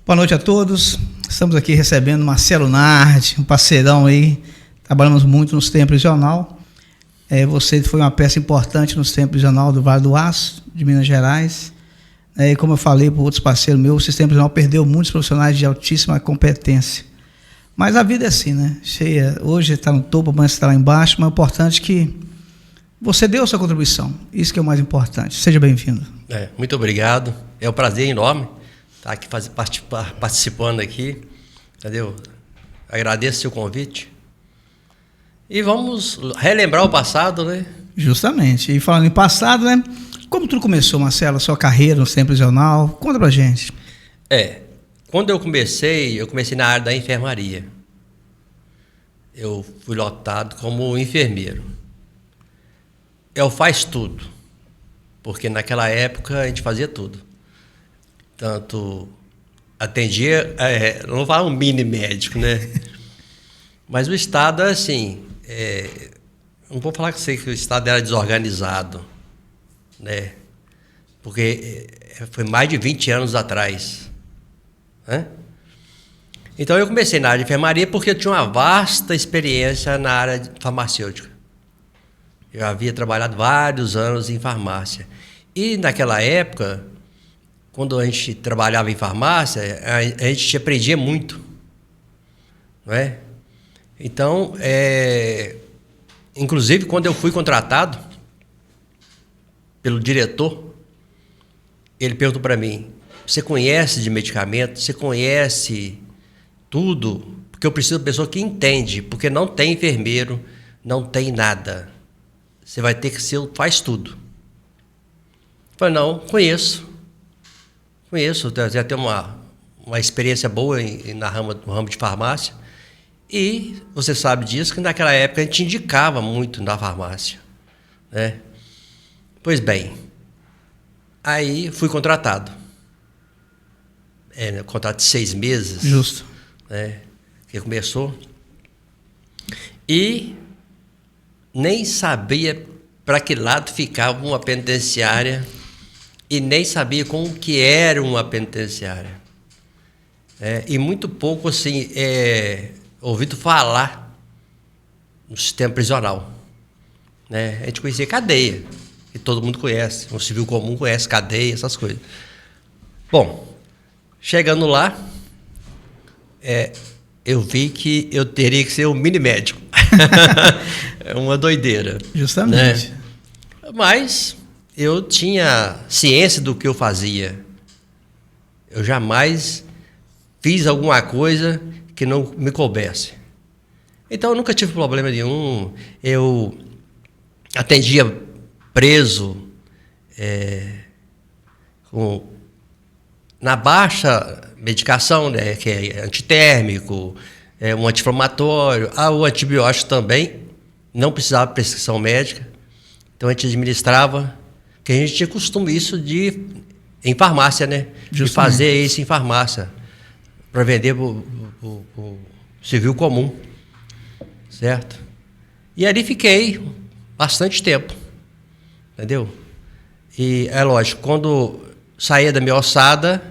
Boa noite a todos. Estamos aqui recebendo Marcelo Nardi, um parceirão aí. Trabalhamos muito nos templos regional. Você foi uma peça importante nos templos regional do Vale do Aço, de Minas Gerais. E como eu falei para outros parceiros meus, o sistema regional perdeu muitos profissionais de altíssima competência. Mas a vida é assim, né? Cheia. Hoje está no topo, amanhã está lá embaixo, mas o importante é que você deu a sua contribuição. Isso que é o mais importante. Seja bem-vindo. Muito obrigado. É um prazer enorme estar aqui participando aqui. Entendeu? Agradeço o seu convite. E vamos relembrar o passado, né? Justamente. E falando em passado, né? Como tudo começou, Marcelo, a sua carreira no Centro Regional? Conta pra gente. Quando eu comecei na área da enfermaria. Eu fui lotado como enfermeiro. Eu faço tudo. Porque naquela época a gente fazia tudo. Tanto atendia, não vou falar um mini médico, né? Mas o Estado é assim, não vou falar que o Estado era desorganizado, né? Porque foi mais de 20 anos atrás, né? Então eu comecei na área de enfermaria porque eu tinha uma vasta experiência na área farmacêutica. Eu havia trabalhado vários anos em farmácia. E naquela época, quando a gente trabalhava em farmácia, a gente aprendia muito, não é? Então, inclusive, quando eu fui contratado pelo diretor, ele perguntou para mim: você conhece de medicamento? Você conhece tudo? Porque eu preciso de uma pessoa que entende, porque não tem enfermeiro, não tem nada. Você vai ter que faz tudo. Eu falei: não, conheço, já tenho uma experiência boa no ramo de farmácia. E você sabe disso, que naquela época a gente indicava muito na farmácia, né? Pois bem, aí fui contratado. Contrato de 6 meses. Justo. Né? Que começou. E nem sabia para que lado ficava uma penitenciária e nem sabia como que era uma penitenciária. E muito pouco, assim, ouvido falar no sistema prisional, né? A gente conhecia cadeia, que todo mundo conhece, um civil comum conhece cadeia, essas coisas. Bom, chegando lá, eu vi que eu teria que ser um mini médico. É uma doideira. Justamente. Né? Mas eu tinha ciência do que eu fazia. Eu jamais fiz alguma coisa que não me coubesse. Então eu nunca tive problema nenhum. Eu atendia preso na baixa medicação, né, que é antitérmico, um anti-inflamatório, o antibiótico também, não precisava de prescrição médica. Então a gente administrava, porque a gente tinha costume isso em farmácia, né? De fazer isso em farmácia, para vender o civil comum, certo? E ali fiquei bastante tempo, entendeu? E é lógico, quando saía da minha ossada,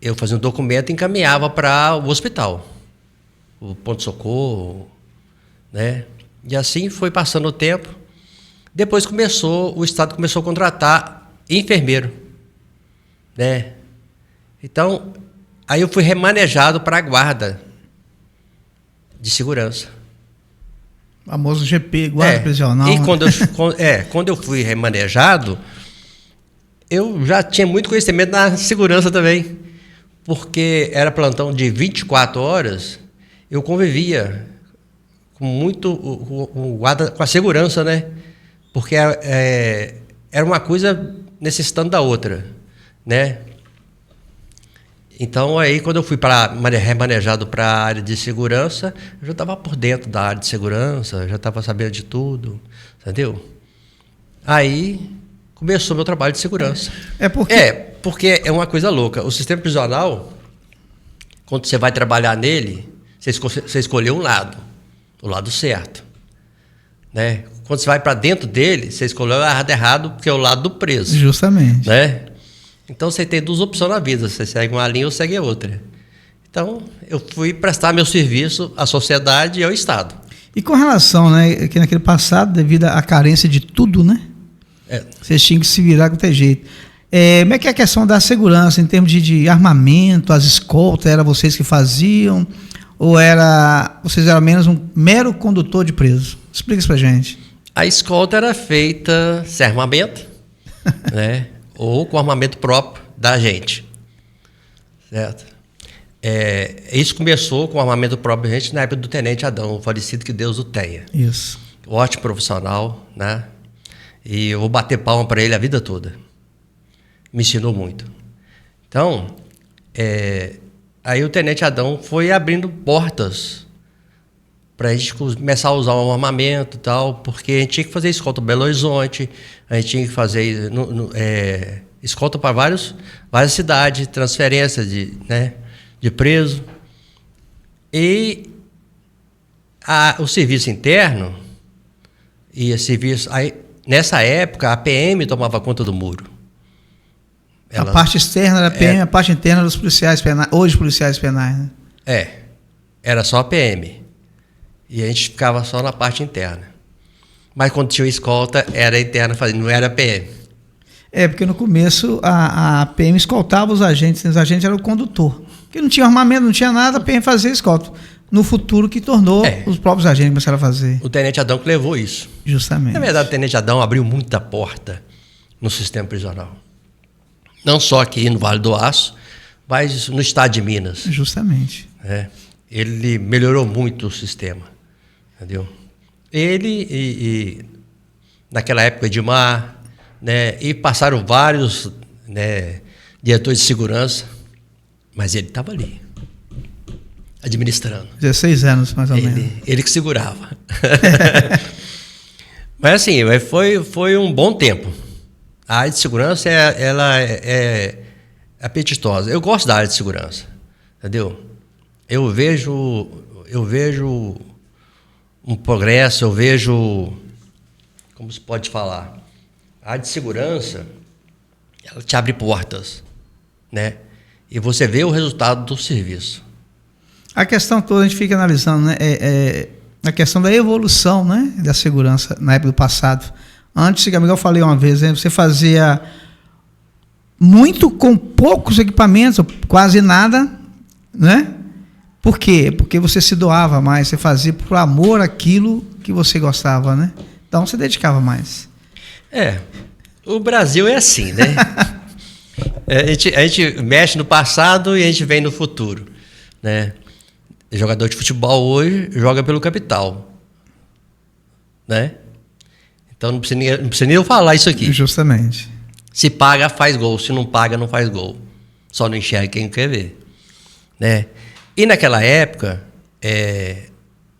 eu fazia um documento e encaminhava para o hospital, o ponto-socorro, né? E assim foi passando o tempo. Depois o Estado começou a contratar enfermeiro, né? Então, aí eu fui remanejado para a guarda de segurança. O famoso GP, guarda prisional. E quando eu fui remanejado, eu já tinha muito conhecimento na segurança também, porque era plantão de 24 horas, eu convivia com a segurança, né? Porque era uma coisa necessitando da outra, né? Então, aí, quando eu fui remanejado para a área de segurança, eu já estava por dentro da área de segurança, já estava sabendo de tudo, entendeu? Aí começou meu trabalho de segurança. Porque é uma coisa louca. O sistema prisional, quando você vai trabalhar nele, você escolheu um lado, o lado certo, né? Quando você vai para dentro dele, você escolheu o lado errado, porque é o lado do preso. Justamente. Né? Então você tem duas opções na vida, você segue uma linha ou segue a outra. Então eu fui prestar meu serviço à sociedade e ao Estado. E com relação, né, que naquele passado, devido à carência de tudo, né? Vocês tinham que se virar com o jeito. Como é que é a questão da segurança, em termos de armamento, as escoltas, era vocês que faziam? Ou vocês eram menos um mero condutor de preso? Explica isso pra gente. A escolta era feita sem armamento, né? Ou com armamento próprio da gente. Certo? Isso começou com o armamento próprio da gente na época do Tenente Adão, falecido, que Deus o tenha. Isso. Ótimo profissional, né? E eu vou bater palma para ele a vida toda. Me ensinou muito. Então, aí o Tenente Adão foi abrindo portas para a gente começar a usar um armamento e tal, porque a gente tinha que fazer escolta para Belo Horizonte, a gente tinha que fazer escolta para várias cidades, transferência de preso. E o serviço interno nessa época, a PM tomava conta do muro. A parte externa era a PM, a parte interna dos policiais penais, hoje policiais penais, né? Era só a PM. E a gente ficava só na parte interna. Mas quando tinha escolta, era a interna fazendo, não era a PM. Porque no começo a PM escoltava os agentes eram o condutor. Porque não tinha armamento, não tinha nada, a PM fazia escolta. No futuro que tornou os próprios agentes começaram a fazer. O Tenente Adão que levou isso. Justamente. Na verdade, o Tenente Adão abriu muita porta no sistema prisional. Não só aqui no Vale do Aço, mas no estado de Minas. Justamente. Ele melhorou muito o sistema. Entendeu? Ele e naquela época, Edmar, né, e passaram vários, né, diretores de segurança, mas ele estava ali, administrando. 16 anos, mais ou menos. Ele que segurava. Mas assim, foi um bom tempo. A área de segurança ela é apetitosa. Eu gosto da área de segurança, entendeu? Eu vejo um progresso, eu vejo, como se pode falar, a área de segurança, ela te abre portas, né? E você vê o resultado do serviço. A questão toda a gente fica analisando, né? A questão da evolução, né, da segurança na época do passado. Antes, igual eu falei uma vez, né, você fazia muito com poucos equipamentos, quase nada, né? Por quê? Porque você se doava mais, você fazia por amor àquilo que você gostava, né? Então você dedicava mais. O Brasil é assim, né? A gente mexe no passado e a gente vem no futuro, né? Jogador de futebol hoje joga pelo capital, né? Então não precisa nem eu falar isso aqui. Justamente. Se paga, faz gol. Se não paga, não faz gol. Só não enxerga quem quer ver, né? E naquela época,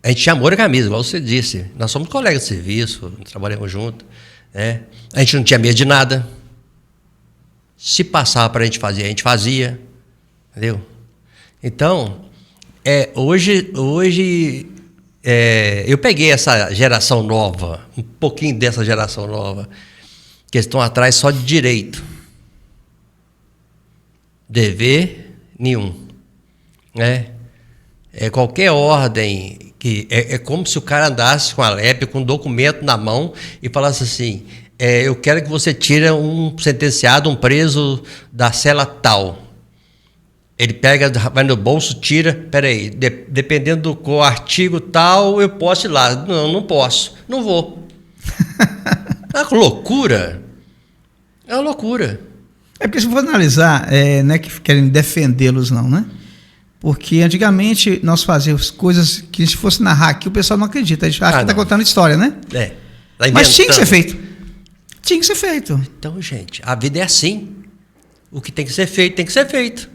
a gente tinha amor à camisa, igual você disse. Nós somos colegas de serviço, trabalhamos juntos, né? A gente não tinha medo de nada. Se passava para a gente fazia, entendeu? Então, hoje eu peguei essa geração nova, um pouquinho dessa geração nova, que estão atrás só de direito. Dever nenhum, né? Qualquer ordem, é como se o cara andasse com a LEP, com um documento na mão e falasse assim, eu quero que você tire um sentenciado, um preso da cela tal. Ele pega, vai no bolso, tira, peraí, dependendo do artigo tal, eu posso ir lá. Não posso, não vou. É uma loucura. É uma loucura. Porque se for analisar, não é que querem defendê-los não, né? Porque antigamente nós fazíamos coisas que se fosse narrar aqui, o pessoal não acredita. A gente acha que está contando história, né? Mas tinha que ser feito. Tinha que ser feito. Então, gente, a vida é assim. O que tem que ser feito, tem que ser feito.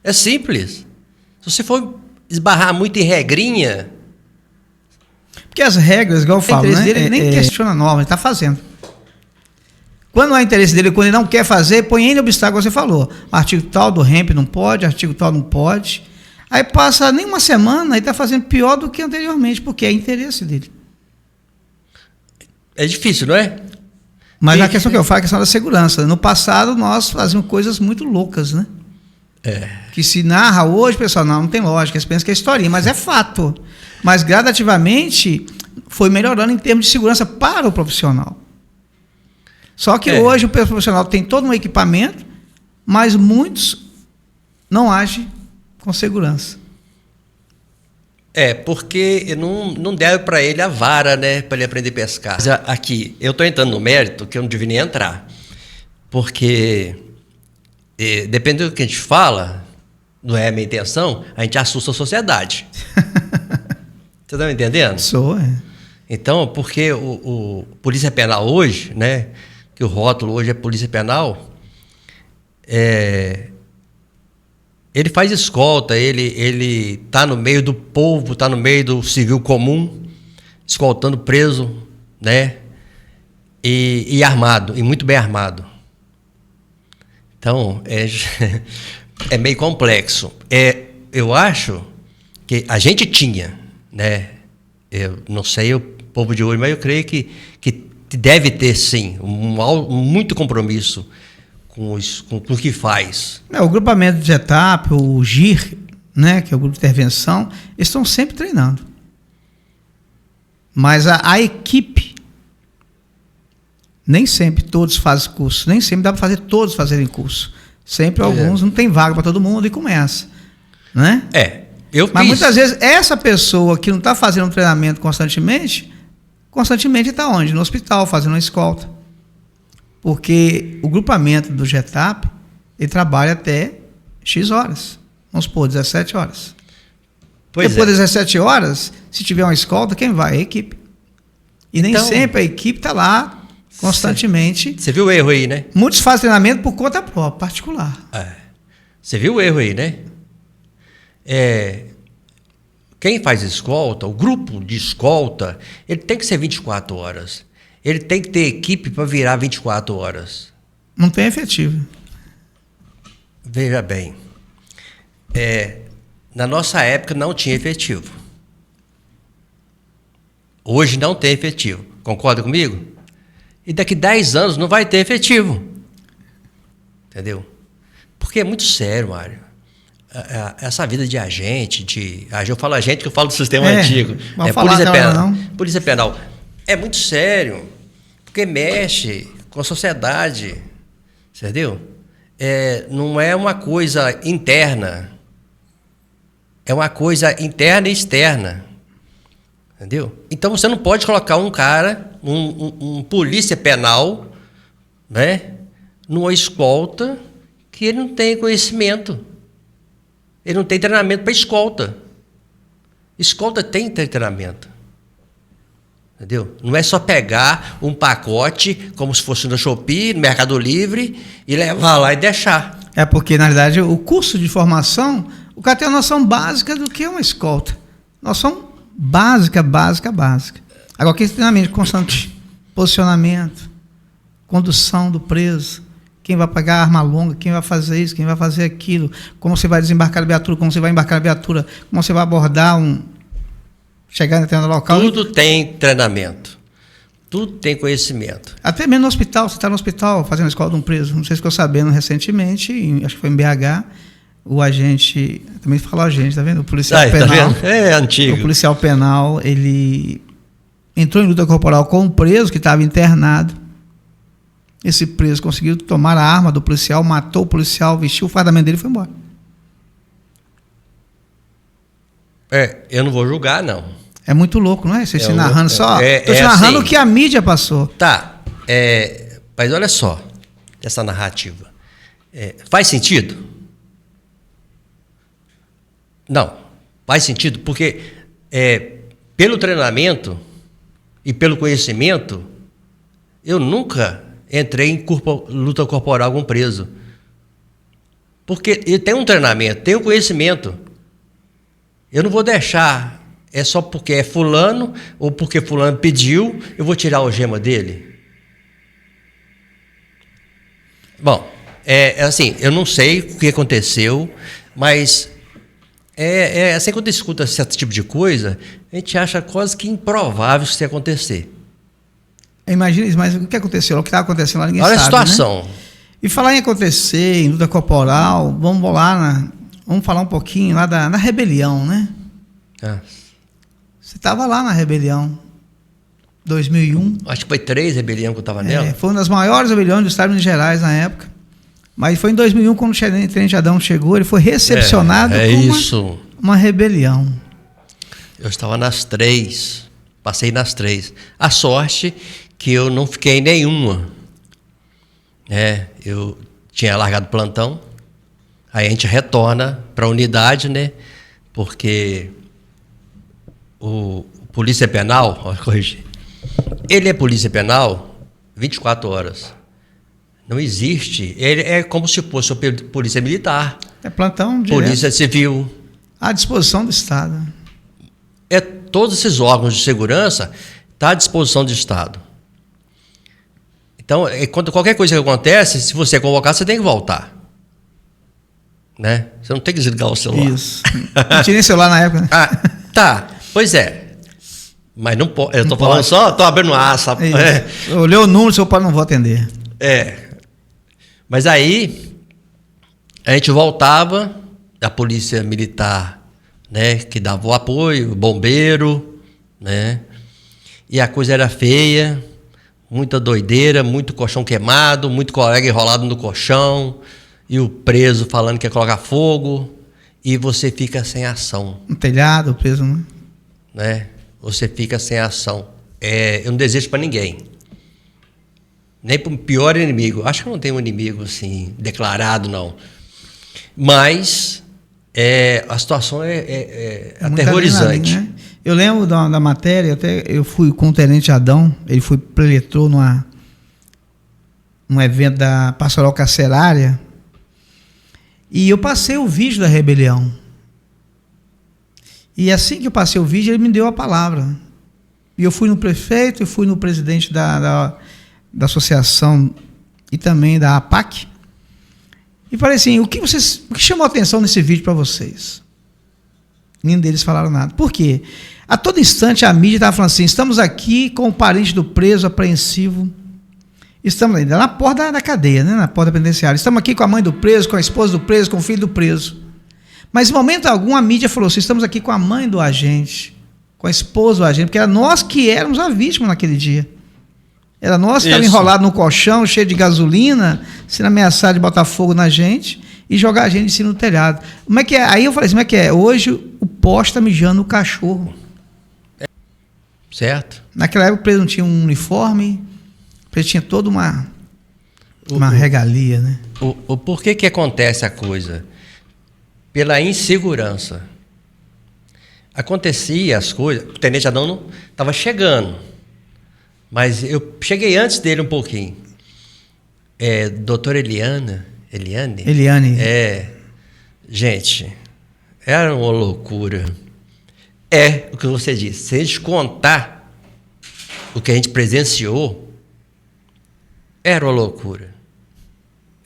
É simples. Se você for esbarrar muito em regrinha... Porque as regras, igual eu falo, né? Ele nem questiona a norma, ele está fazendo. Quando não há interesse dele, quando ele não quer fazer, põe N obstáculo, você falou. Artigo tal do REMP não pode, artigo tal não pode. Aí passa nem uma semana e está fazendo pior do que anteriormente, porque é interesse dele. É difícil, não é? Mas a questão que eu falo é a questão da segurança. No passado, nós fazíamos coisas muito loucas, né? Que se narra hoje, pessoal, não tem lógica, eles pensam que é historinha, mas é fato. Mas gradativamente foi melhorando em termos de segurança para o profissional. Só que hoje o profissional tem todo um equipamento, mas muitos não agem com segurança. Porque não deram para ele a vara, né, para ele aprender a pescar. Mas aqui, eu estou entrando no mérito que eu não devia nem entrar, porque dependendo do que a gente fala, não é a minha intenção, a gente assusta a sociedade. Você está me entendendo? Sou. Então, porque o Polícia Penal hoje, né, que o rótulo hoje é Polícia Penal, ele faz escolta, ele está no meio do povo, está no meio do civil comum, escoltando preso, né? E armado, e muito bem armado. Então, é meio complexo. Eu acho que a gente tinha, né? Eu não sei o povo de hoje, mas eu creio que deve ter, sim, muito compromisso com o que faz. O grupamento de etapa, o GIR, né, que é o grupo de intervenção, eles estão sempre treinando. Mas a equipe, nem sempre todos fazem curso, nem sempre dá para fazer todos fazerem curso. Sempre alguns não tem vaga para todo mundo e começa. Né? Mas muitas vezes essa pessoa que não está fazendo um treinamento constantemente está onde? No hospital, fazendo uma escolta. Porque o grupamento do GETAP, ele trabalha até X horas. Vamos supor, 17 horas. Depois das 17 horas, se tiver uma escolta, quem vai? A equipe. E nem sempre a equipe está lá constantemente. Você viu o erro aí, né? Muitos fazem treinamento por conta própria, particular. Você viu o erro aí, né? Quem faz escolta, o grupo de escolta, ele tem que ser 24 horas. Ele tem que ter equipe para virar 24 horas. Não tem efetivo. Veja bem, na nossa época não tinha efetivo. Hoje não tem efetivo. Concorda comigo? E daqui 10 anos não vai ter efetivo. Entendeu? Porque é muito sério, Mário. Essa vida de agente, eu falo agente que eu falo do sistema antigo. Polícia Penal. Polícia Penal. É muito sério, porque mexe com a sociedade, entendeu? Não é uma coisa interna, é uma coisa interna e externa, entendeu? Então você não pode colocar um cara, um polícia penal, né, numa escolta que ele não tem conhecimento, ele não tem treinamento para escolta. Escolta tem treinamento. Entendeu? Não é só pegar um pacote, como se fosse no Shopee, no Mercado Livre, e levar lá e deixar. Porque, na realidade, o curso de formação, o cara tem uma noção básica do que é uma escolta. Noção básica. Agora, aquele treinamento constante, posicionamento, condução do preso, quem vai pagar a arma longa, quem vai fazer isso, quem vai fazer aquilo, como você vai desembarcar a viatura, como você vai embarcar a viatura, como você vai abordar chegar no local. Tudo tem treinamento. Tudo tem conhecimento. Até mesmo no hospital. Você está no hospital fazendo a escola de um preso. Não sei se ficou sabendo recentemente, acho que foi em BH, o agente, também falou agente, tá vendo? O policial penal. Tá vendo? É antigo. O policial penal, ele entrou em luta corporal com um preso que estava internado. Esse preso conseguiu tomar a arma do policial, matou o policial, vestiu o fardamento dele e foi embora. Eu não vou julgar, não. É muito louco, não é? Você se narrando só. Estou te narrando assim, o que a mídia passou. Tá. Mas olha só, essa narrativa. Faz sentido? Não. Faz sentido porque pelo treinamento e pelo conhecimento, eu nunca entrei em luta corporal com preso. Porque ele tem um treinamento, tem um conhecimento. Eu não vou deixar, só porque é fulano, ou porque fulano pediu, eu vou tirar a algema dele. Bom, assim, eu não sei o que aconteceu, mas assim, quando escuta esse tipo de coisa, a gente acha quase que improvável isso acontecer. Imagina isso, mas o que aconteceu? O que estava acontecendo lá, ninguém Olha sabe, a situação. né? E falar em acontecer, em luta corporal, vamos falar um pouquinho lá na rebelião, né? Você estava lá na rebelião, 2001. Acho que foi 3 rebeliões que eu estava nela. Foi uma das maiores rebeliões do estado de Minas Gerais na época. Mas foi em 2001, quando o Tenente Adão chegou, ele foi recepcionado como uma rebelião. Eu estava nas 3, passei nas 3. A sorte que eu não fiquei em nenhuma. Eu tinha largado o plantão, aí a gente retorna para a unidade, né? Porque o Polícia Penal, corrigir, ele é Polícia Penal 24 horas. Não existe. Ele é como se fosse Polícia Militar. É plantão direto. Polícia Civil. À disposição do Estado. Todos esses órgãos de segurança estão à disposição do Estado. Então, quando qualquer coisa que acontece, se você é convocado, você tem que voltar. Né? Você não tem que desligar o celular. Isso. Não tinha nem celular na época, né? Tá. Pois é. Mas não pode. Eu estou falando só, estou abrindo asa. Olhou o número, seu pai não vou atender. Mas aí, a gente voltava da Polícia Militar, né, que dava o apoio, bombeiro, né? E a coisa era feia, muita doideira, muito colchão queimado, muito colega enrolado no colchão, e o preso falando que ia colocar fogo, e você fica sem ação. No telhado, preso, né? Você fica sem ação. Eu não desejo para ninguém. Nem para o pior inimigo. Acho que eu não tenho um inimigo assim, declarado, não. Mas a situação é aterrorizante. Né? Eu lembro da matéria, até eu fui com o Tenente Adão, ele foi preletor num evento da Pastoral Carcerária, e eu passei o vídeo da rebelião. E assim que eu passei o vídeo, ele me deu a palavra. E eu fui no prefeito, eu fui no presidente da associação e também da APAC, e falei assim, o que chamou a atenção nesse vídeo para vocês? Nenhum deles falaram nada. Por quê? A todo instante a mídia estava falando assim, estamos aqui com o parente do preso apreensivo, estamos ainda na porta da cadeia, né? Na porta penitenciária, estamos aqui com a mãe do preso, com a esposa do preso, com o filho do preso. Mas em momento algum a mídia falou assim, estamos aqui com a mãe do agente, com a esposa do agente, porque era nós que éramos a vítima naquele dia. Era nós que estávamos enrolados no colchão, cheio de gasolina, sendo ameaçado de botar fogo na gente e jogar a gente em cima do telhado. Como é que é? Aí eu falei assim, como é que é? Hoje o poste está mijando o cachorro. Certo. Naquela época o preso não tinha um uniforme, o preso tinha toda uma regalia, né? Por que acontece a coisa? Pela insegurança. Acontecia as coisas, o Tenente Adão não estava chegando. Mas eu cheguei antes dele um pouquinho. Doutora Eliane. Gente, era uma loucura. O que você disse. Se a gente contar o que a gente presenciou, era uma loucura.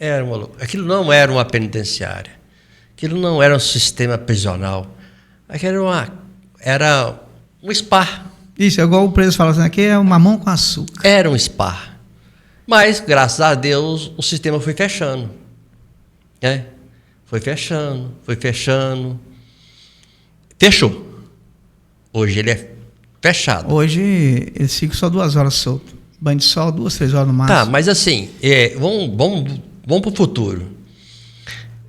Era uma loucura. Aquilo não era uma penitenciária. Aquilo não era um sistema prisional. Aquilo era um spa. Isso, é igual o preso fala assim, aqui é um mamão com açúcar. Era um spa. Mas, graças a Deus, o sistema foi fechando. Foi fechando. Fechou. Hoje ele é fechado. Hoje eles ficam só 2 horas soltos. Banho de sol, 2, 3 horas no máximo. Tá, mas assim, vamos para o futuro.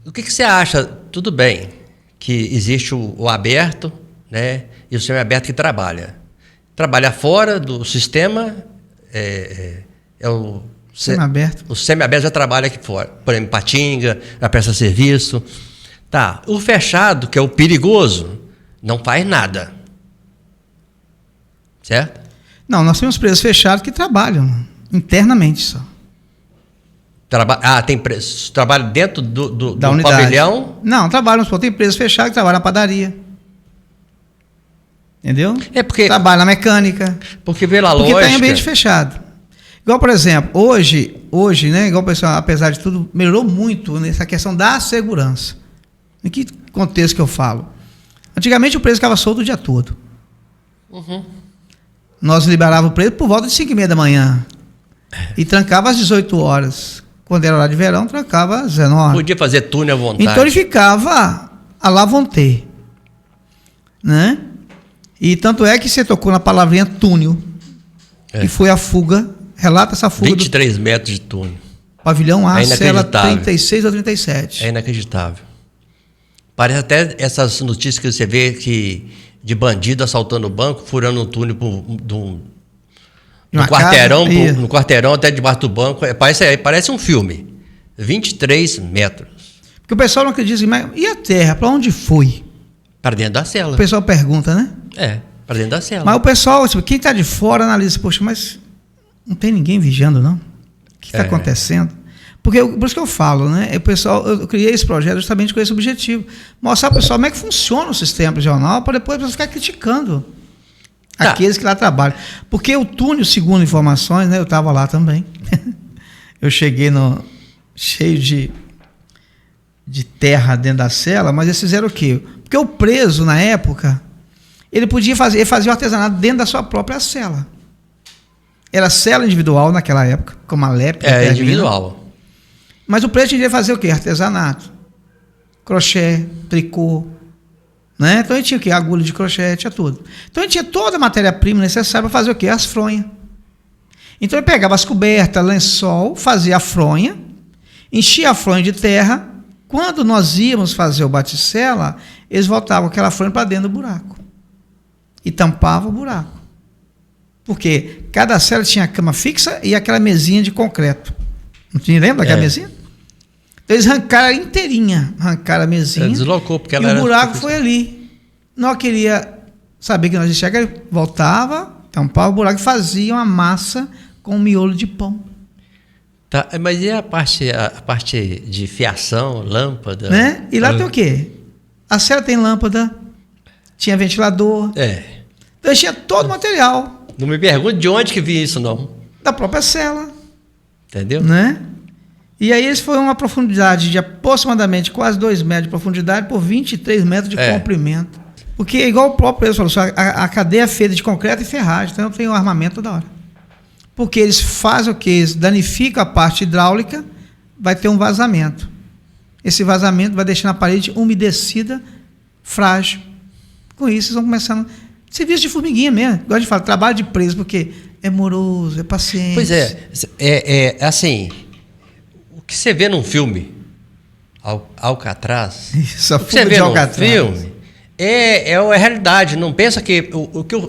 O que você acha? Tudo bem que existe o aberto, né? E o semi-aberto que trabalha. Trabalhar fora do sistema o semi-aberto. O semi-aberto já trabalha aqui fora. Por exemplo, Patinga, já presta serviço. Tá. O fechado, que é o perigoso, não faz nada. Certo? Não, nós temos presos fechados que trabalham internamente só. Tem presos. Trabalham dentro do unidade. Pavilhão? Não, trabalham. Tem presos fechados que trabalham na padaria. Entendeu? Porque trabalha na mecânica. Porque pela lógica... Porque está em ambiente fechado. Igual, por exemplo, hoje, né, igual o pessoal, apesar de tudo, melhorou muito nessa questão da segurança. Em que contexto que eu falo? Antigamente o preso ficava solto o dia todo. nós liberávamos o preso por volta de 5h30 da manhã. E trancava às 18 horas. Quando era hora de verão, trancava às 19 horas. Podia fazer túnel à vontade. Então ele ficava à la vontade, né? E tanto é que você tocou na palavrinha túnel, que foi a fuga, relata essa fuga 23 metros de túnel. Pavilhão A, cela 36 ou 37. É inacreditável. Parece até essas notícias que você vê que de bandido assaltando o banco, furando um túnel no quarteirão até debaixo do banco. Parece um filme. 23 metros. Porque o pessoal não acredita assim, mas e a terra? Para onde foi? Para dentro da cela. O pessoal pergunta, né? Para dentro da cela. Mas o pessoal, tipo, quem está de fora analisa, poxa, mas não tem ninguém vigiando, não? O que está acontecendo? Porque por isso que eu falo, né? Eu criei esse projeto justamente com esse objetivo. Mostrar para o pessoal como é que funciona o sistema prisional para depois você ficar criticando aqueles que lá trabalham. Porque o túnel, segundo informações, né? Eu estava lá também. Eu cheguei cheio de terra dentro da cela, mas eles fizeram o quê? Porque o preso, na época, ele fazia o artesanato dentro da sua própria cela. Era cela individual naquela época, como a LEP. Individual. Mas o preso tinha que fazer o quê? Artesanato. Crochê, tricô. Né? Então ele tinha o quê? Agulha de crochê, tinha tudo. Então ele tinha toda a matéria-prima necessária para fazer o quê? As fronhas. Então ele pegava as cobertas, lençol, fazia a fronha, enchia a fronha de terra. Quando nós íamos fazer o bate-cela, eles voltavam aquela fronha para dentro do buraco. E tampavam o buraco. Porque cada cela tinha a cama fixa e aquela mesinha de concreto. Não te lembra daquela mesinha? Então eles arrancaram inteirinha, arrancaram a mesinha. Deslocou, porque ela e era... o buraco foi ali. Não queria saber que nós ia chegar, ele voltava, tampava o buraco e fazia uma massa com um miolo de pão. Tá, mas e a parte de fiação, lâmpada? Né? E lá tem o quê? A cela tem lâmpada, tinha ventilador. Então tinha todo o material. Não me pergunte de onde que vi isso, não. Da própria cela. Entendeu? Né? E aí eles foram uma profundidade de aproximadamente quase 2 metros de profundidade por 23 metros de comprimento. Porque, igual o próprio preso falou, a cadeia é feita de concreto e ferragem, então tem um armamento toda hora. Porque eles fazem o quê? Eles danificam a parte hidráulica, vai ter um vazamento. Esse vazamento vai deixando a parede umedecida, frágil. Com isso, eles vão começando... Serviço de formiguinha mesmo. Gosto de falar, trabalho de preso, porque é moroso, é paciente. Pois é assim, o que você vê num filme, Alcatraz, Isso, o que você vê num filme é a realidade. Não pensa que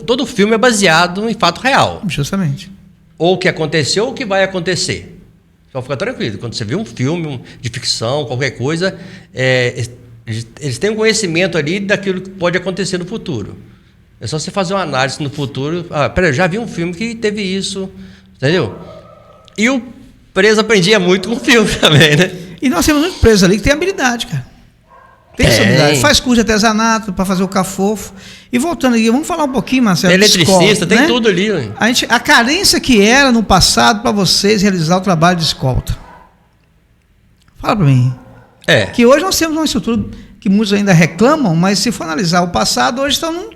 todo filme é baseado em fato real. Justamente. Ou o que aconteceu ou o que vai acontecer. Só fica tranquilo. Quando você vê um filme de ficção, qualquer coisa, eles têm um conhecimento ali daquilo que pode acontecer no futuro. É só você fazer uma análise no futuro. Peraí, eu já vi um filme que teve isso, entendeu? E o preso aprendia muito com o filme também, né? E nós temos muitos presos ali que tem habilidade, cara. Tem essa habilidade. Faz curso de artesanato para fazer o cafofo. E voltando aqui, vamos falar um pouquinho, Marcelo. Tem eletricista, tem tudo ali. A carência que era no passado para vocês realizar o trabalho de escolta. Fala para mim. Que hoje nós temos uma estrutura que muitos ainda reclamam, mas se for analisar o passado, hoje estão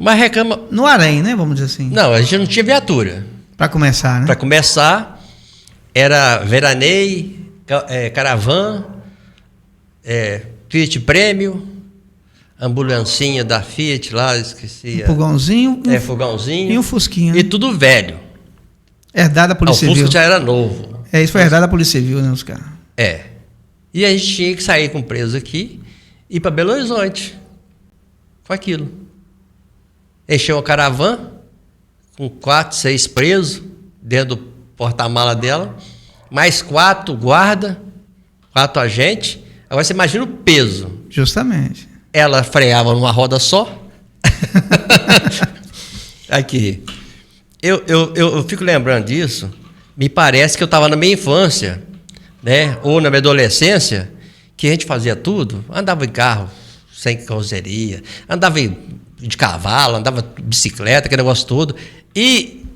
no harém, né? Vamos dizer assim. Não, a gente não tinha viatura. Para começar, né? Para começar, era Veranei, Caravan, Fiat Prêmio, ambulancinha da Fiat lá, esqueci. Um fogãozinho. Fogãozinho. E um Fusquinha. E tudo velho. Herdado da Polícia Civil. O Fusca já era novo. Isso foi herdado da Polícia Civil, né, os caras? E a gente tinha que sair com o preso aqui e ir para Belo Horizonte com aquilo. Encheu a caravana com 4, 6 presos dentro do porta-mala dela, mais 4 guarda, 4 agentes. Agora você imagina o peso. Justamente. Ela freava numa roda só. Aqui. Eu fico lembrando disso. Me parece que eu estava na minha infância, né? Ou na minha adolescência, que a gente fazia tudo. Andava em carro sem carroceria, andava de cavalo, andava de bicicleta, aquele negócio todo. E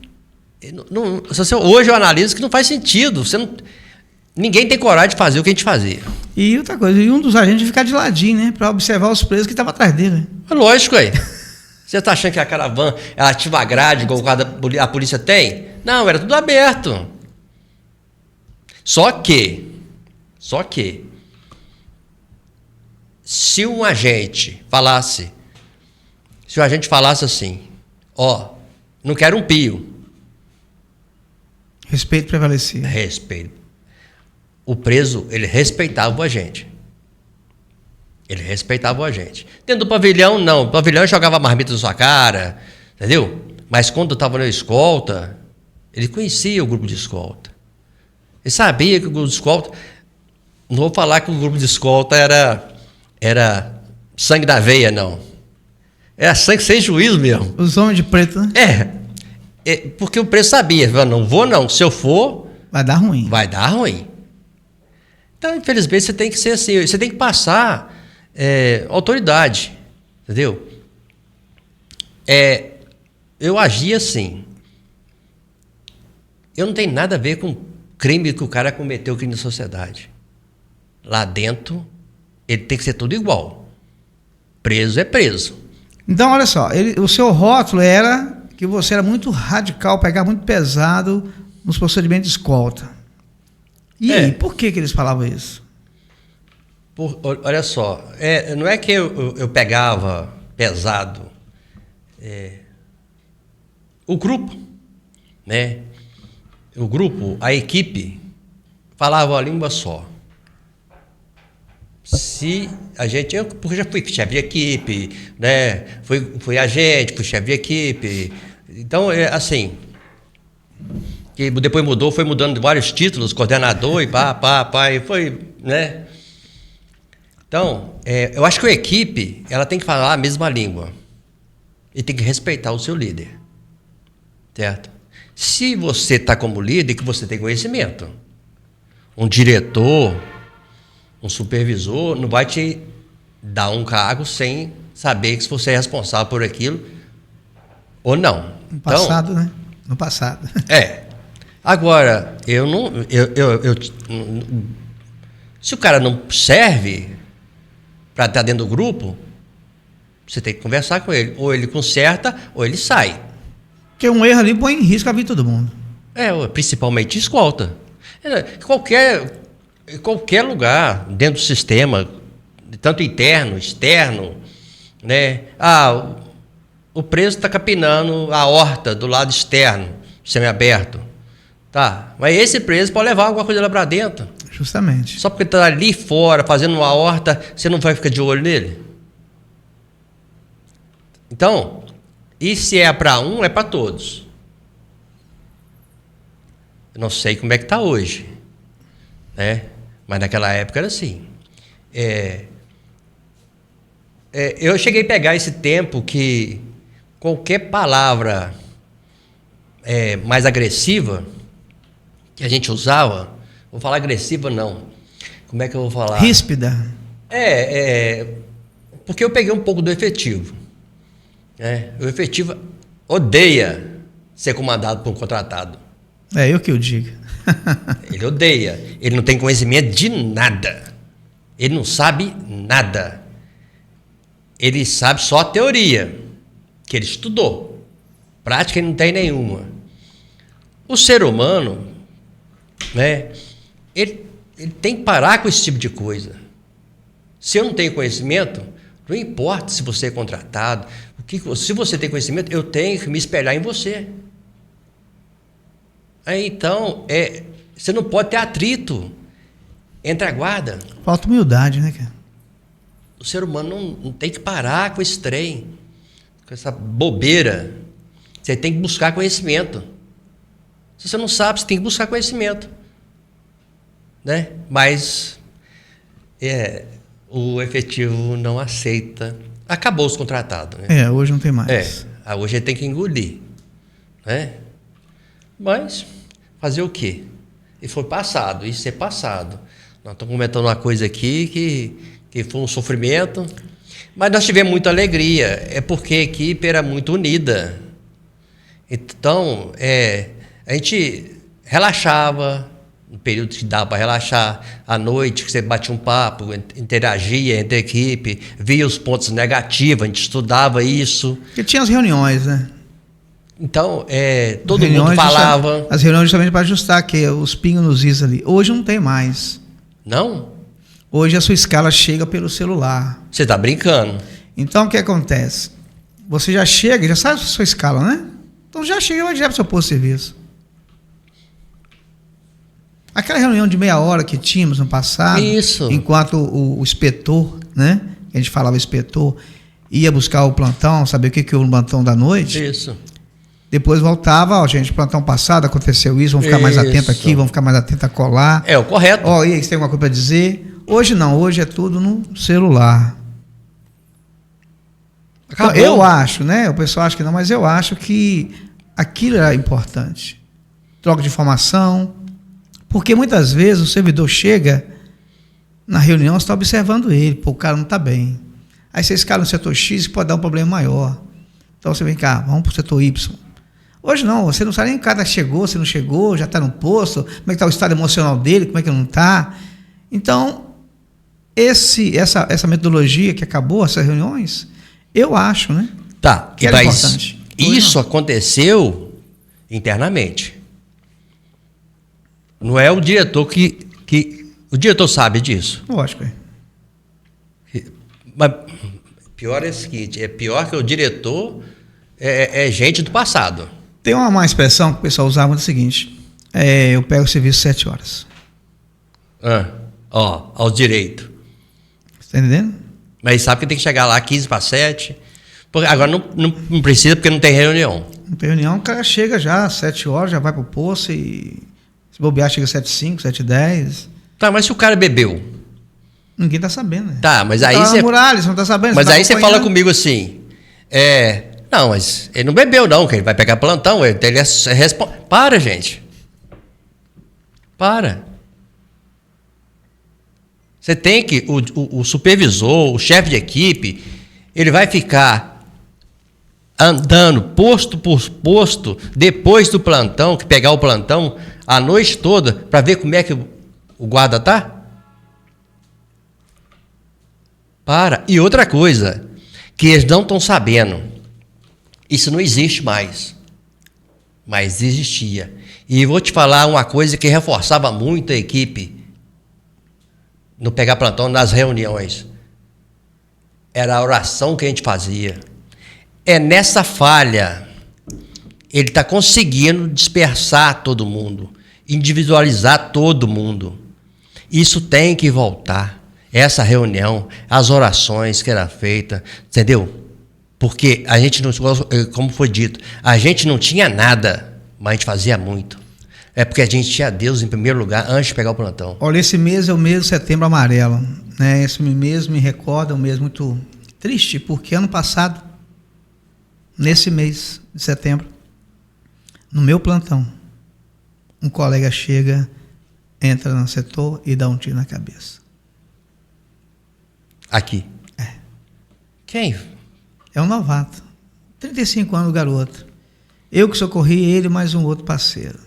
hoje eu analiso que não faz sentido. Ninguém tem coragem de fazer o que a gente fazia. E outra coisa, um dos agentes ficar de ladinho, né? Para observar os presos que estavam atrás dele. É lógico aí. Você está achando que a caravana ela tinha uma grade igual a polícia tem? Não, era tudo aberto. Só que, se o agente falasse assim, ó, não quero um pio. Respeito prevalecia. Respeito. O preso, ele respeitava o agente. Dentro do pavilhão, não. O pavilhão jogava marmita na sua cara, entendeu? Mas quando estava na escolta, ele conhecia o grupo de escolta. Ele sabia que o grupo de escolta... Não vou falar que o grupo de escolta era sangue da veia, não. Era sangue sem juízo mesmo. Os homens de preto, né? Porque o preso sabia. Não vou, não. Se eu for... Vai dar ruim. Então, infelizmente, você tem que ser assim. Você tem que passar autoridade. Entendeu? Eu agi assim. Eu não tenho nada a ver com o crime que o cara cometeu, crime na sociedade. Lá dentro, ele tem que ser tudo igual. Preso é preso. Então, olha só, o seu rótulo era que você era muito radical, pegava muito pesado nos procedimentos de escolta. E aí, por que eles falavam isso? Olha só, não é que eu pegava pesado. O grupo, né? O grupo, a equipe, falava a língua só. Se a gente... Porque já fui chefe de equipe, né? Fui agente, fui chefe de equipe. Então, assim... Que depois foi mudando vários títulos, coordenador e e foi, né? Então, eu acho que a equipe, ela tem que falar a mesma língua. E tem que respeitar o seu líder. Certo? Se você está como líder, que você tem conhecimento. Um diretor, um supervisor, não vai te dar um cargo sem saber que você é responsável por aquilo ou não. No passado, então, né? No passado. Agora, se o cara não serve para estar dentro do grupo, você tem que conversar com ele. Ou ele conserta, ou ele sai. Porque um erro ali põe em risco a vida de todo mundo. Principalmente escolta. Qualquer lugar dentro do sistema, tanto interno, externo, né? O preso está capinando a horta do lado externo, semiaberto. Tá, mas esse preso pode levar alguma coisa lá para dentro. Justamente. Só porque está ali fora, fazendo uma horta, você não vai ficar de olho nele? Então, e se é para um, é para todos. Eu não sei como é que está hoje, né? Mas naquela época era assim. Eu cheguei a pegar esse tempo que qualquer palavra mais agressiva que a gente usava, vou falar agressiva não, como é que eu vou falar? Ríspida. Porque eu peguei um pouco do efetivo. O efetivo odeia ser comandado por um contratado. Eu que eu digo. Ele odeia. Ele não tem conhecimento de nada. Ele não sabe nada. Ele sabe só a teoria, que ele estudou. Prática ele não tem nenhuma. O ser humano, né, ele tem que parar com esse tipo de coisa. Se eu não tenho conhecimento, não importa se você é contratado, se você tem conhecimento, eu tenho que me espelhar em você. Então, você não pode ter atrito entre a guarda. Falta humildade, né, cara? O ser humano não tem que parar com esse trem, com essa bobeira. Você tem que buscar conhecimento. Se você não sabe, você tem que buscar conhecimento. Né? Mas o efetivo não aceita. Acabou os contratados. Né? Hoje não tem mais. Hoje ele tem que engolir. Né? Mas fazer o quê? E foi passado, isso é passado. Nós estamos comentando uma coisa aqui que foi um sofrimento, mas nós tivemos muita alegria, porque a equipe era muito unida. Então, a gente relaxava, um período que dava para relaxar, à noite que você batia um papo, interagia entre a equipe, via os pontos negativos, a gente estudava isso. Porque tinha as reuniões, né? Então, todo mundo falava. As reuniões justamente para ajustar aqui, os pingos nos is ali. Hoje não tem mais. Não? Hoje a sua escala chega pelo celular. Você está brincando. Então, o que acontece? Você já chega, já sabe a sua escala, né? Então já chega e vai direto para o seu posto de serviço. Aquela reunião de meia hora que tínhamos no passado, isso. Enquanto o inspetor, né? A gente falava inspetor, ia buscar o plantão, saber o que houve no plantão da noite. Isso. Depois voltava, ó, gente, plantão passado aconteceu isso, vamos ficar mais atento aqui, vamos ficar mais atento a colar. É o correto. Ó, e aí, você tem alguma coisa para dizer? Hoje não, hoje é tudo no celular. Então, eu acho, né? O pessoal acha que não, mas eu acho que aquilo era importante. Troca de informação, porque muitas vezes o servidor chega na reunião, você está observando ele, pô, o cara não está bem. Aí você escala no setor X, pode dar um problema maior. Então você vem cá, vamos para o setor Y. Hoje não, você não sabe nem o cara chegou, se não chegou, já está no posto, como é que está o estado emocional dele, como é que não está. Então, essa metodologia que acabou, essas reuniões, eu acho, né? Tá, que era importante. Isso aconteceu internamente. Não é o diretor que o diretor sabe disso. Lógico. Mas pior é o seguinte, é pior que o diretor é gente do passado. Tem uma expressão que o pessoal usava muito, é o seguinte, eu pego o serviço 7 horas. Aos direitos. Você está entendendo? Mas sabe que tem que chegar lá 15 para 7. Agora não precisa porque não tem reunião. Não tem reunião, o cara chega já às 7 horas, já vai pro posto e se bobear chega às 7h05, 7h10. Tá, mas se o cara bebeu? Ninguém tá sabendo, né? Tá, mas aí você... muralha, você não tá sabendo. Mas aí você fala comigo assim, não, mas ele não bebeu não, que ele vai pegar plantão, ele responde. Para, gente. Para. Você tem que, o supervisor, o chefe de equipe, ele vai ficar andando posto por posto, depois do plantão, que pegar o plantão, a noite toda, para ver como é que o guarda tá? Para. E outra coisa, que eles não estão sabendo, isso não existe mais, mas existia. E vou te falar uma coisa que reforçava muito a equipe, no pegar plantão, nas reuniões. Era a oração que a gente fazia. É nessa falha, ele está conseguindo dispersar todo mundo, individualizar todo mundo. Isso tem que voltar. Essa reunião, as orações que era feita, entendeu? Porque a gente não, como foi dito, a gente não tinha nada, mas a gente fazia muito. É porque a gente tinha Deus em primeiro lugar antes de pegar o plantão. Olha, esse mês é o mês de Setembro Amarelo, né? Esse mês me recorda, é um mês muito triste, porque ano passado, nesse mês de setembro, no meu plantão, um colega chega, entra no setor e dá um tiro na cabeça. Aqui? É. Quem? É um novato. 35 anos o garoto. Eu que socorri ele, mais um outro parceiro.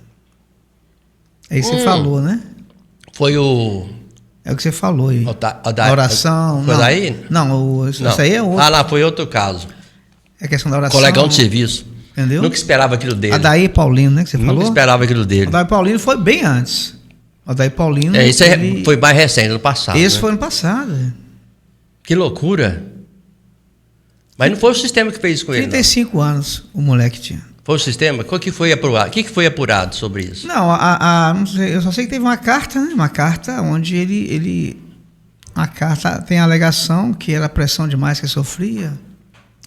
Aí você falou, né? Foi o... É o que você falou aí. A oração. Foi não, daí? Não, isso aí é outro. Ah, lá, foi outro caso. É questão da oração. Colegão de serviço. Entendeu? Nunca esperava aquilo dele. Adair Paulino, né? Que você falou? Nunca esperava aquilo dele. Adair Paulino foi bem antes. Adair Paulino... Isso foi mais recente, ano passado. Esse né? foi ano passado. Que loucura. Mas não foi o sistema que fez isso com ele, 35 anos o moleque tinha. Foi o sistema? O que foi apurado? O que foi apurado sobre isso? Não, não sei, eu só sei que teve uma carta, né? Uma carta onde ele... A carta tem a alegação que era a pressão demais que ele sofria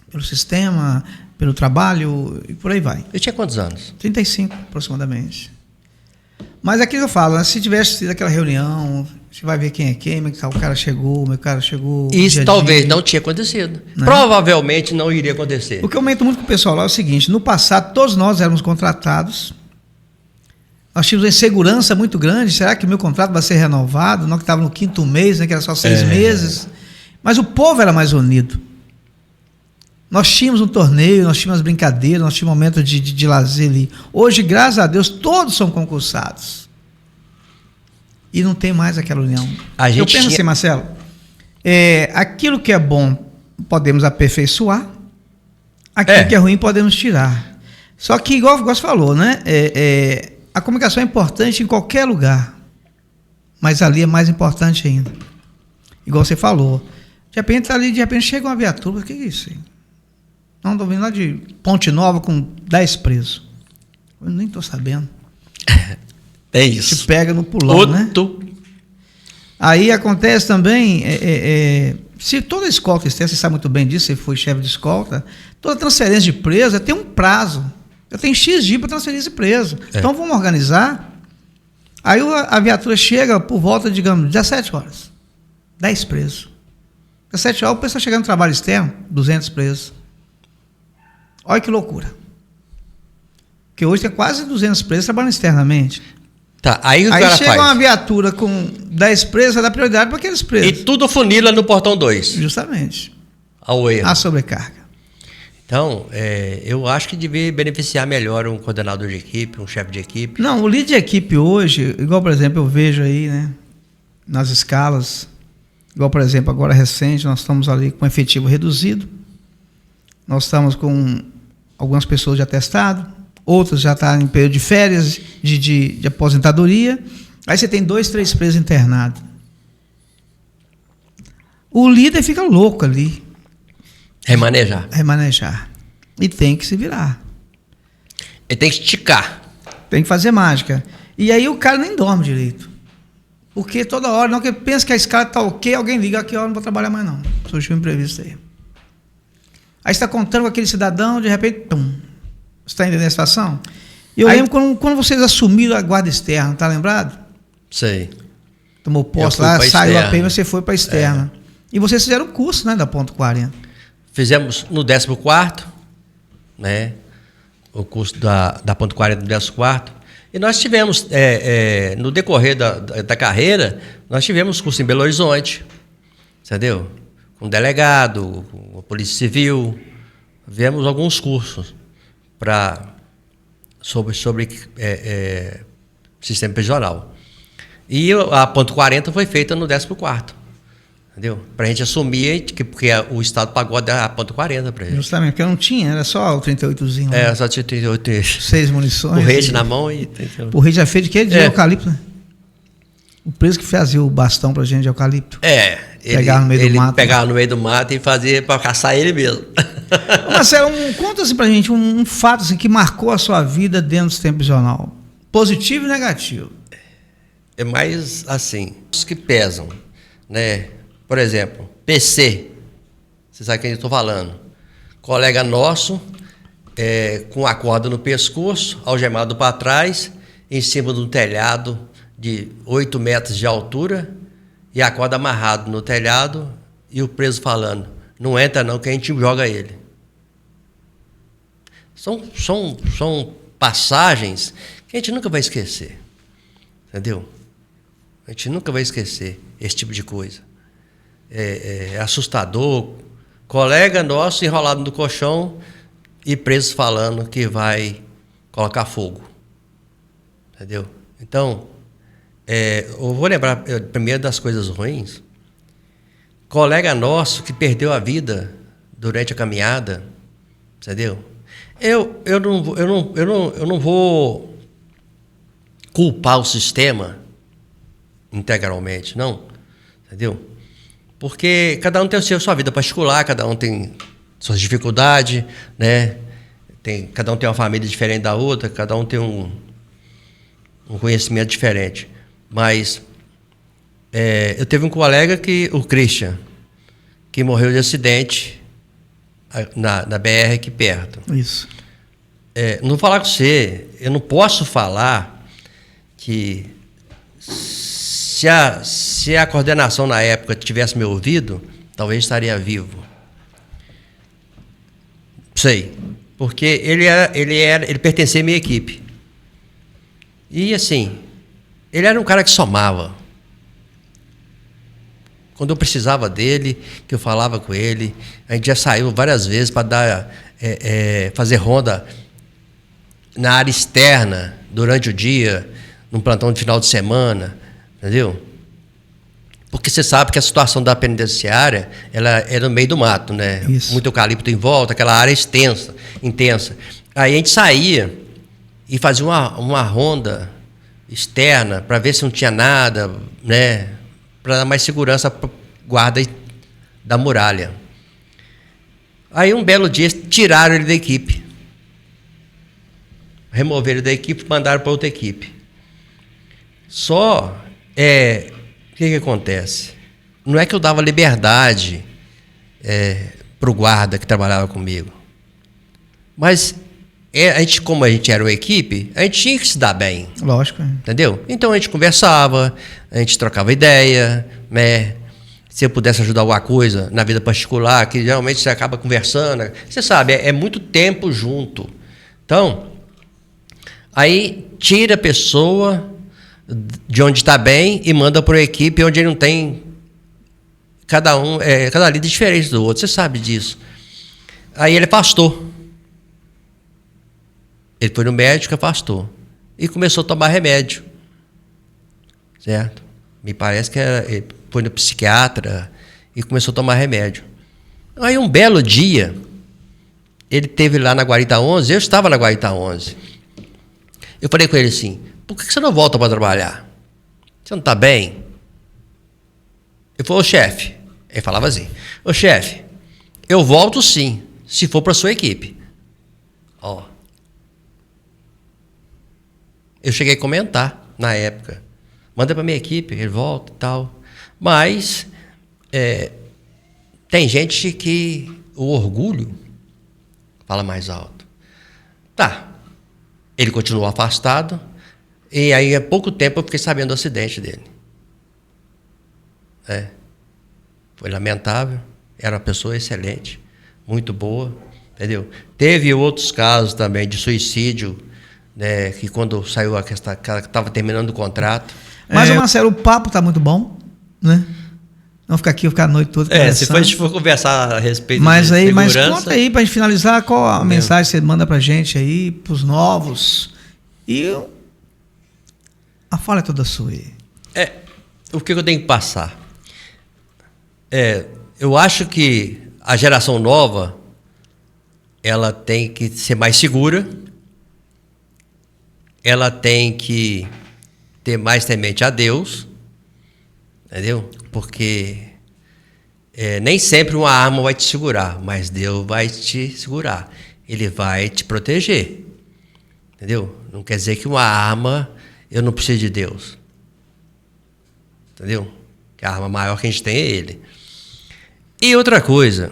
pelo sistema, pelo trabalho e por aí vai. Ele tinha quantos anos? 35, aproximadamente. Mas aqui eu falo, né? Se tivesse tido aquela reunião, você vai ver quem é quem, o cara chegou, Isso dia talvez não tinha acontecido. Né? Provavelmente não iria acontecer. O que eu comento muito com o pessoal lá é o seguinte, no passado todos nós éramos contratados, nós tínhamos uma insegurança muito grande, será que o meu contrato vai ser renovado? Nós que estávamos no 5º mês, né, que era só 6 meses, mas o povo era mais unido. Nós tínhamos um torneio, nós tínhamos brincadeiras, nós tínhamos um momento de lazer ali. Hoje, graças a Deus, todos são concursados. e não tem mais aquela união. Eu penso assim, Marcelo, aquilo que é bom podemos aperfeiçoar, aquilo que é ruim podemos tirar. Só que, igual você falou, né? A comunicação é importante em qualquer lugar, mas ali é mais importante ainda. Igual você falou, de repente chega uma viatura, o que é isso aí? Não, estou vindo lá de Ponte Nova com 10 presos. Eu nem estou sabendo. É isso. Te pega no pulão, né? Aí acontece também, se toda escolta externa, você sabe muito bem disso, você foi chefe de escolta, toda transferência de preso tem um prazo. Eu tenho X dias para transferir esse preso. Então vamos organizar. Aí a viatura chega por volta, digamos, 17 horas. 10 presos. 17 horas, o pessoal chegando no trabalho externo, 200 presos. Olha que loucura. Porque hoje tem quase 200 presos trabalhando externamente. Tá, aí o cara chega uma viatura com 10 presos, vai dar prioridade para aqueles presos. E tudo funila no portão 2. Justamente. Ao erro. A sobrecarga. Então, eu acho que devia beneficiar melhor um coordenador de equipe, um chefe de equipe. Não, o líder de equipe hoje, igual, por exemplo, eu vejo aí, né, nas escalas, igual, por exemplo, agora recente, nós estamos ali com efetivo reduzido, nós estamos com algumas pessoas de atestado, outras já estão em período de férias, de aposentadoria, aí você tem 2, 3 presos internados. O líder fica louco ali. Remanejar. E tem que se virar. Ele tem que esticar. Tem que fazer mágica. E aí o cara nem dorme direito. Porque toda hora, não que pensa que a escala está ok, alguém liga aqui, ó, não vou trabalhar mais não. Surgiu um imprevisto aí. Aí você está contando com aquele cidadão, de repente, pum. Você está entendendo a situação? Eu lembro quando vocês assumiram a guarda externa, tá lembrado? Sei. Tomou posse lá, saiu a PM, você foi para a externa. E vocês fizeram o curso, né, da ponto 40. Fizemos no 14º, né, o curso da ponto 40 no 14º. E nós tivemos, no decorrer da carreira, nós tivemos curso em Belo Horizonte, entendeu? Com delegado, com a Polícia Civil. Tivemos alguns cursos sobre sistema prisional. E a ponto 40 foi feita no 14º. Entendeu? Pra gente assumir, porque o Estado pagou a ponto 40 pra gente. Justamente, porque não tinha, era só o 38zinho. Só tinha 38. 6 munições. Porrete na mão e... Porrete já fez de quê? De eucalipto, né? O preso que fazia o bastão pra gente de eucalipto. Pegava no meio do mato e fazia pra caçar ele mesmo. Marcelo, conta assim pra gente um fato assim, que marcou a sua vida dentro do sistema prisional. Positivo e negativo. É mais assim, os que pesam, né? Por exemplo, PC, você sabe quem eu estou falando. Colega nosso, com a corda no pescoço, algemado para trás, em cima de um telhado de 8 metros de altura, e a corda amarrado no telhado, e o preso falando, não entra não, que a gente joga ele. São passagens que a gente nunca vai esquecer. Entendeu? A gente nunca vai esquecer esse tipo de coisa. É assustador, colega nosso enrolado no colchão e preso falando que vai colocar fogo, entendeu? Então, eu vou lembrar primeiro das coisas ruins. Colega nosso que perdeu a vida durante a caminhada, entendeu? Eu não vou culpar o sistema integralmente, não, entendeu? Porque cada um tem a sua vida particular, cada um tem suas dificuldades, né? Cada um tem uma família diferente da outra, cada um tem um conhecimento diferente. Mas eu teve um colega, o Christian, que morreu de acidente na BR aqui perto. Isso. Não vou falar com você, eu não posso falar que... Se a coordenação na época tivesse me ouvido, talvez estaria vivo. Sei. Porque ele pertencia à minha equipe. E assim, ele era um cara que somava. Quando eu precisava dele, que eu falava com ele, a gente já saiu várias vezes para fazer ronda na área externa durante o dia, num plantão de final de semana, Entendeu? Porque você sabe que a situação da penitenciária, ela é no meio do mato, né? Isso. Muito eucalipto em volta, aquela área extensa, intensa. Aí a gente saía e fazia uma ronda externa para ver se não tinha nada, né? Para dar mais segurança para guarda da muralha. Aí um belo dia tiraram ele da equipe. Removeram ele da equipe e mandaram para outra equipe. Só, o que acontece? Não é que eu dava liberdade para o guarda que trabalhava comigo. Mas como a gente era uma equipe, a gente tinha que se dar bem. Lógico. Entendeu? Então a gente conversava, a gente trocava ideia, né? Se eu pudesse ajudar alguma coisa na vida particular, que geralmente você acaba conversando. Você sabe, é muito tempo junto. Então, aí tira a pessoa de onde está bem e manda para uma equipe onde não tem cada líder diferente do outro. Você sabe disso. Aí ele afastou. Ele foi no médico, afastou. E começou a tomar remédio. Certo? Me parece que ele foi no psiquiatra e começou a tomar remédio. Aí um belo dia, ele esteve lá na Guarita 11, eu estava na Guarita 11. Eu falei com ele assim, por que você não volta para trabalhar? Você não está bem? Ele falou, ô chefe, ele falava assim, ô chefe, eu volto sim, se for para sua equipe. Ó. Eu cheguei a comentar na época, manda para minha equipe, ele volta e tal. Mas tem gente que o orgulho fala mais alto. Tá, ele continuou afastado, e aí há pouco tempo eu fiquei sabendo do acidente dele. Foi lamentável, era uma pessoa excelente, muito boa, entendeu? Teve outros casos também de suicídio, né, que quando saiu a questão, que estava terminando o contrato. Mas, Marcelo, o papo está muito bom, né? Não ficar aqui, ficar a noite toda conversando. Se a gente for conversar a respeito mas de segurança... Mas conta aí, para a gente finalizar, qual a mensagem que você manda para a gente aí, para os novos. E a fala é toda sua aí. O que eu tenho que passar? Eu acho que a geração nova, ela tem que ser mais segura, ela tem que ter mais temente a Deus, entendeu? Porque nem sempre uma arma vai te segurar, mas Deus vai te segurar. Ele vai te proteger, entendeu? Não quer dizer que uma arma eu não preciso de Deus, entendeu? Que a arma maior que a gente tem é Ele. E outra coisa,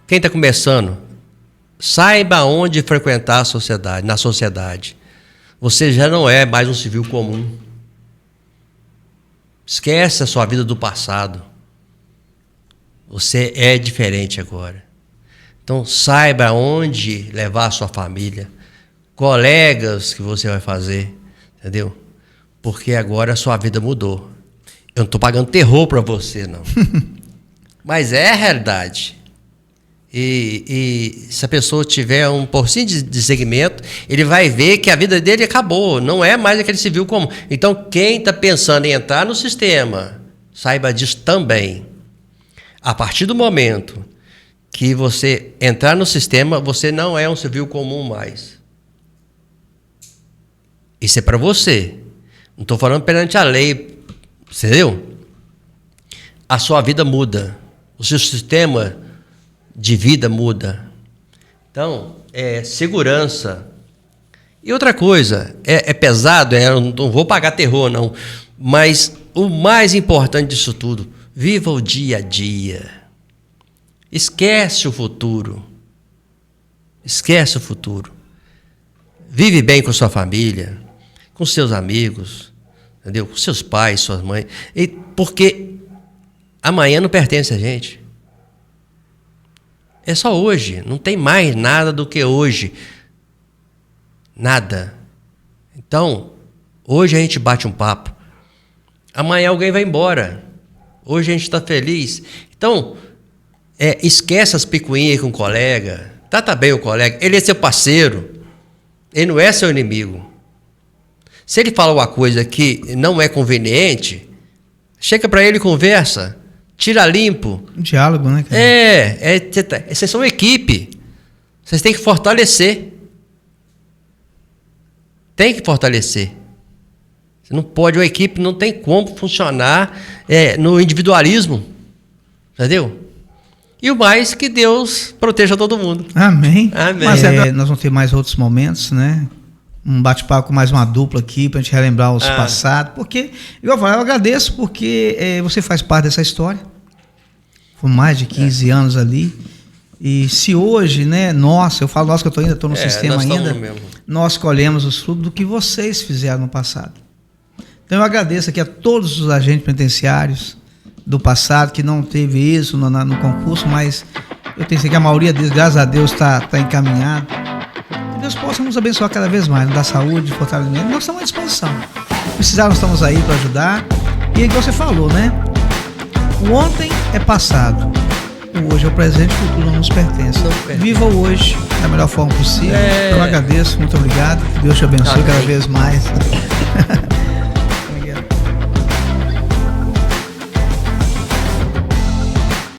quem está começando, saiba onde frequentar a sociedade, na sociedade. Você já não é mais um civil comum. Esquece a sua vida do passado. Você é diferente agora. Então, saiba onde levar a sua família, colegas que você vai fazer, entendeu? Porque agora a sua vida mudou. Eu não estou pagando terror para você, não. Mas é a realidade. E se a pessoa tiver um porcinho de segmento, ele vai ver que a vida dele acabou, não é mais aquele civil comum. Então, quem está pensando em entrar no sistema, saiba disso também. A partir do momento que você entrar no sistema, você não é um civil comum mais. Isso é para você. Não estou falando perante a lei, entendeu? A sua vida muda, o seu sistema de vida muda. Então, segurança. E outra coisa, é pesado, eu não vou pagar terror, não. Mas o mais importante disso tudo, viva o dia a dia. Esquece o futuro. Esquece o futuro. Vive bem com sua família, com seus amigos, entendeu? Com seus pais, suas mães. Porque amanhã não pertence a gente. É só hoje, não tem mais nada do que hoje. Nada. Então, hoje a gente bate um papo. Amanhã alguém vai embora. Hoje a gente está feliz. Então, esquece as picuinhas com o colega. Trata bem o colega. Ele é seu parceiro. Ele não é seu inimigo. Se ele fala uma coisa que não é conveniente, chega para ele e conversa, tira limpo. Um diálogo, né, cara? Vocês são equipe. Vocês têm que fortalecer. Tem que fortalecer. Você não pode, uma equipe não tem como funcionar no individualismo. Entendeu? E o mais, que Deus proteja todo mundo. Amém. Amém. Mas nós vamos ter mais outros momentos, né? Um bate-papo com mais uma dupla aqui pra gente relembrar os passados. Porque, igual eu falei, eu agradeço porque você faz parte dessa história. Por mais de 15 anos ali. E se hoje, né, eu falo nós que eu ainda estou no sistema ainda, nós colhemos os frutos do que vocês fizeram no passado. Então eu agradeço aqui a todos os agentes penitenciários do passado, que não teve isso no concurso, mas eu tenho certeza que a maioria deles, graças a Deus, está encaminhado. Que Deus possa nos abençoar cada vez mais, nos dar saúde, fortalecimento. Nós estamos à disposição. Precisar, nós estamos aí para ajudar. E igual você falou, né? O ontem é passado. O hoje é o presente, o futuro não nos pertence. Viva o hoje da melhor forma possível. Eu agradeço, muito obrigado. Deus te abençoe cada vez mais.